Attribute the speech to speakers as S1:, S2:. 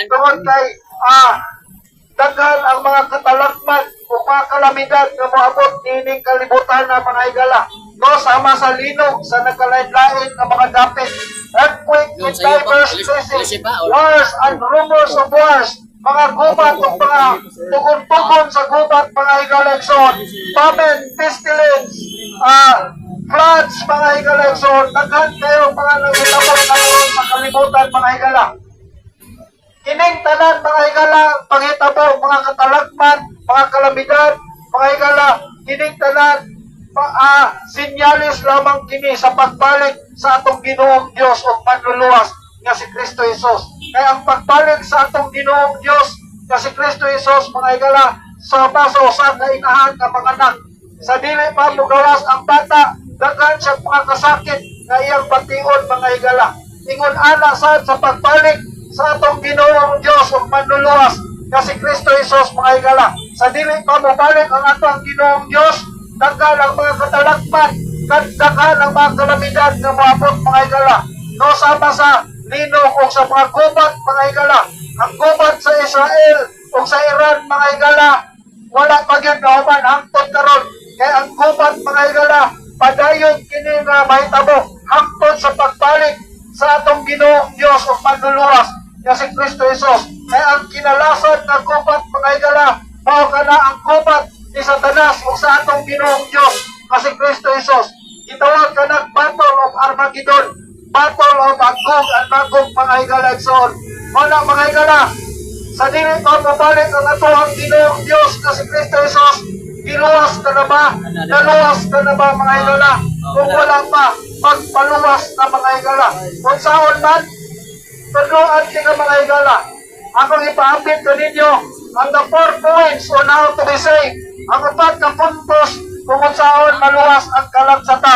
S1: tungod kay daghan ang mga katalagman o mga kalamidad nga moabot nining kalibutan na mga higala. No, sama sa linog sa nagkalain-lain ng mga dapit. Earthquake with diverse crisis, wars and rumors of wars, mga gubat o mga tugon-tugon sa gubat, mga higalekson, famine, pestilence, floods, mga higalekson, daghan kayo mga nangitabang naroon sa kalibutan, mga higala. Kining tanan, mga higala, panghitabo, mga katalagman, mga kalamidad, mga higala, kining tanan, sinyalis lamang kini sa pagbalik sa atong Ginoong Dios o panluluwas nga si Kristo Jesus. Kaya ang pagbalik sa atong Ginoong Dios nga si Kristo Jesus, mga higala, sa baso sa kainahan ka mga anak. Sa dili pa mugawas ang bata, daghan siya mga kasakit nga iyang bation, mga higala. Ingon ana sad sa pagbalik sa atong Ginoong Dios o manluluwas nga si Kristo Jesus, mga higala. Sa dili pa mabalik ang atong Ginoong Dios, daghan ang mga katalagman, daghan ang mga kalamidad nga moabot, mga higala. No, sama sa linog o sa mga gubat, mga higala. Ang gubat sa Israel o sa Iran, mga higala, wala pa gyud kauban hangtod karon. Kaya ang gubat, mga higala, padayon kini nga mahitabo hangtod sa pagbalik sa atong Ginoong Dios o panluluwas nga si Kristo Jesus. Kaya ang kinalasad na gubat, mga higala, mao kana ang gubat ni Satanas o sa atong Ginoong Dios nga si Kristo Jesus. Gitawag ka ng Battle of Armageddon, Battle of Agog at Magog, mga higalagson. Wala, mga higala, sa dili pa mabalik ang atong Ginoong Dios nga si Kristo Jesus, giluwas ka na ba? Naluwas ka na ba, mga higala? Kung wala pa, magpaluwas na, mga higala. Kung saan man, tunuan ka, mga higala. Akong ipaambit ka ninyo ang the 4 points on how to be saved. Ang upat na puntos kung saan maluwas ang kalagsatan.